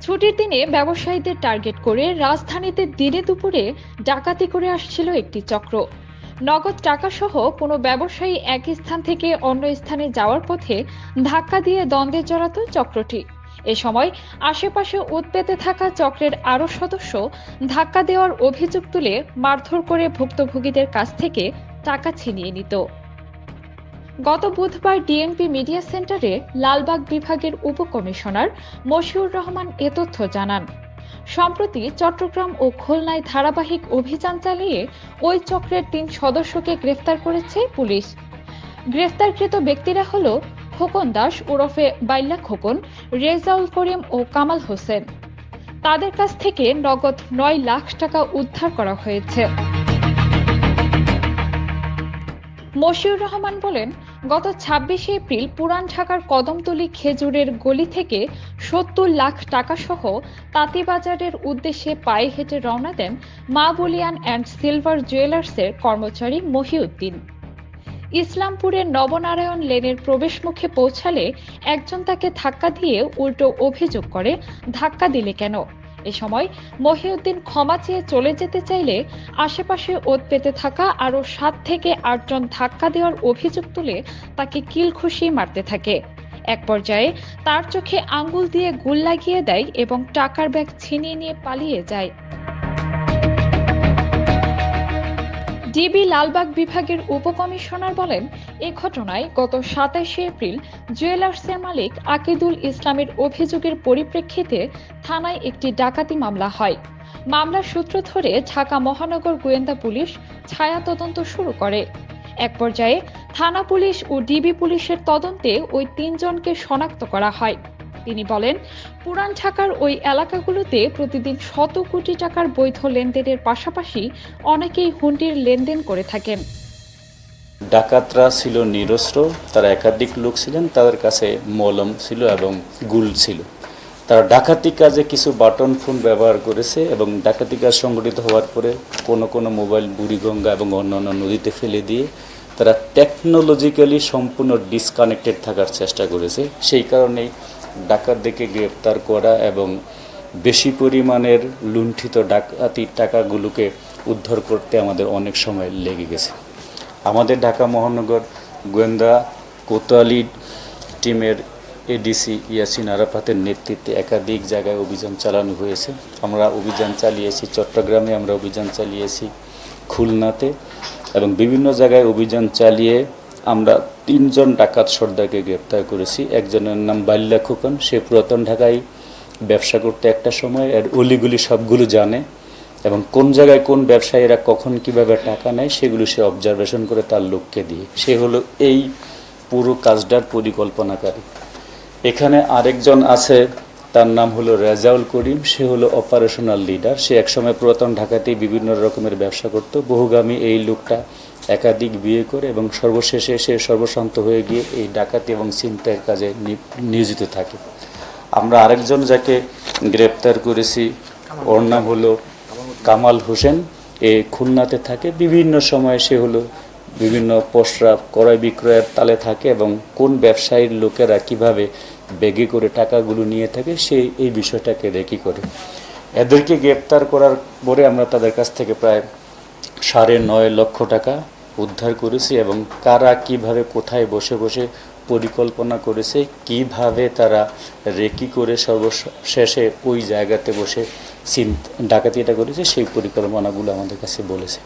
ছুটির দিনে ব্যবসায়ীদের টার্গেট করে রাজধানীতে দিনে দুপুরে ডাকাতি করে আসছিল একটি চক্র। নগদ টাকা সহ কোনো ব্যবসায়ী এক স্থান থেকে অন্য স্থানে যাওয়ার পথে ধাক্কা দিয়ে দ্বন্দ্বে জড়াতো চক্রটি। এ সময় আশেপাশে উৎপেতে থাকা চক্রের আরও সদস্য ধাক্কা দেওয়ার অভিযোগ তুলে মারধর করে ভুক্তভোগীদের কাছ থেকে টাকা ছিনিয়ে নিত। গত বুধবার ডিএনপি মিডিয়া সেন্টারে লালবাগ বিভাগের উপকমিশনার মশিউর রহমান এ তথ্য জানান। সম্প্রতি চট্টগ্রাম ও খুলনায় ধারাবাহিক অভিযান চালিয়ে ওই চক্রের ৩ সদস্যকে গ্রেফতার করেছে পুলিশ। গ্রেফতারকৃত ব্যক্তিরা হল খোকন দাস ওরফে বাইল্লা খোকন, রেজাউল করিম ও কামাল হোসেন। তাদের কাছ থেকে নগদ ৯ লাখ টাকা উদ্ধার করা হয়েছে। মশিউর রহমান বলেন, গত ২৬শে এপ্রিল পুরান ঢাকার কদমতলী খেজুরের গলি থেকে ৭০ লাখ টাকা সহ তাঁতীবাজারের উদ্দেশ্যে পায়ে হেঁটে রওনা দেন মা বুলিয়ান অ্যান্ড সিলভার জুয়েলার্সের কর্মচারী মহিউদ্দিন। ইসলামপুরের নবনারায়ণ লেনের প্রবেশমুখে পৌঁছালে একজন তাকে ধাক্কা দিয়ে উল্টো অভিযোগ করে, ধাক্কা দিলে কেন? এ সময় মহিউদ্দিন ক্ষমা চেয়ে চলে যেতে চাইলে আশেপাশে পেতে থাকা আরও ৭ থেকে ৮ জন ধাক্কা দেওয়ার অভিযোগ তুলে তাকে কিলঘুষি মারতে থাকে। এক পর্যায়ে তার চোখে আঙ্গুল দিয়ে গুল লাগিয়ে দেয় এবং টাকার ব্যাগ ছিনিয়ে নিয়ে পালিয়ে যায়। ডিবি লালবাগ বিভাগের উপকমিশনার বলেন, এ ঘটনায় গত ২৭শে এপ্রিল জুয়েলার্সের মালিক আকিদুল ইসলামের অভিযোগের পরিপ্রেক্ষিতে থানায় একটি ডাকাতি মামলা হয়। মামলার সূত্র ধরে ঢাকা মহানগর গোয়েন্দা পুলিশ ছায়া তদন্ত শুরু করে। এক পর্যায়ে থানা পুলিশ ও ডিবি পুলিশের তদন্তে ওই ৩ জনকে শনাক্ত করা হয়। তিনি বলেন, পুরান ঢাকার ওই এলাকাগুলোতে প্রতিদিন শত কোটি টাকার বৈধ লেনদেনের পাশাপাশি অনেকেই হুন্ডির লেনদেন করে থাকেন। ডাকাতরা ছিল নিরস্ত্র, তারা একাধিক লোক ছিলেন, তাদের কাছে মলম ছিল এবং গুল ছিল। তারা ডাকাতি কাজে কিছু বাটন ফোন ব্যবহার করেছে এবং ডাকাতি কাজ সংগঠিত হওয়ার পরে কোনো মোবাইল বুড়িগঙ্গা এবং অন্যান্য নদীতে ফেলে দিয়ে তারা টেকনোলজিক্যালি সম্পূর্ণ ডিসকানেক্টেড থাকার চেষ্টা করেছে। সেই কারণেই ডাকাতদেরকে গ্রেপ্তার করা এবং বেশি পরিমাণের লুণ্ঠিত ডাকাতির টাকাগুলোকে উদ্ধার করতে আমাদের অনেক সময় লেগে গেছে। আমাদের ঢাকা মহানগর গোয়েন্দা কোতোয়ালি টিমের এডিসি ইয়াসিন আরাফাতের নেতৃত্বে একাধিক জায়গায় অভিযান চালানো হয়েছে। আমরা অভিযান চালিয়েছি চট্টগ্রামে, আমরা অভিযান চালিয়েছি খুলনাতে এবং বিভিন্ন জায়গায় অভিযান চালিয়ে আমরা ৩ জন ডাকাত সর্দারকে গ্রেপ্তার করেছি। একজনের নাম বাইল্লা খোকন, সে পুরাতন ঢাকায় ব্যবসা করতে একটা সময়, এর অলিগুলি সবগুলো জানে এবং কোন জায়গায় কোন ব্যবসায়ীরা কখন কিভাবে টাকা নেয় সেগুলো সে অবজারভেশন করে তার লোককে দিয়ে। সে হলো এই পুরো কাজটার পরিকল্পনাকারী। এখানে আরেকজন আছে, তার নাম হলো রেজাউল করিম, সে হলো অপারেশনাল লিডার। সে একসময় পুরাতন ঢাকাতেই বিভিন্ন রকমের ব্যবসা করত। বহুগামী এই লোকটা একাধিক বিয়ে করে এবং সর্বশেষে সে সর্বশান্ত হয়ে গিয়ে এই ডাকাতি এবং ছিনতাইয়ের কাজে নিয়োজিত থাকে। আমরা আরেকজন যাকে গ্রেপ্তার করেছি, ওর নাম হলো কামাল হোসেন, এ খুলনাতে থাকে। বিভিন্ন সময় সে হলো বিভিন্ন পসরা ক্রয় বিক্রয়ের তালে থাকে এবং কোন ব্যবসায়ীর লোকেরা কিভাবে ব্যাগে করে টাকাগুলো নিয়ে থাকে সে এই বিষয়টাকে রেকি করে। এদেরকে গ্রেপ্তার করার পরে আমরা তাদের কাছ থেকে প্রায় ৯.৫ লক্ষ টাকা উদ্ধার করেছি এবং কারা কিভাবে কোথায় বসে বসে পরিকল্পনা করেছে, কিভাবে তারা রেকি করে সর্বশেষে ওই জায়গাতে বসে ডাকাতিটা করেছে সেই পরিকল্পনাগুলো আমাদের কাছে বলেছে।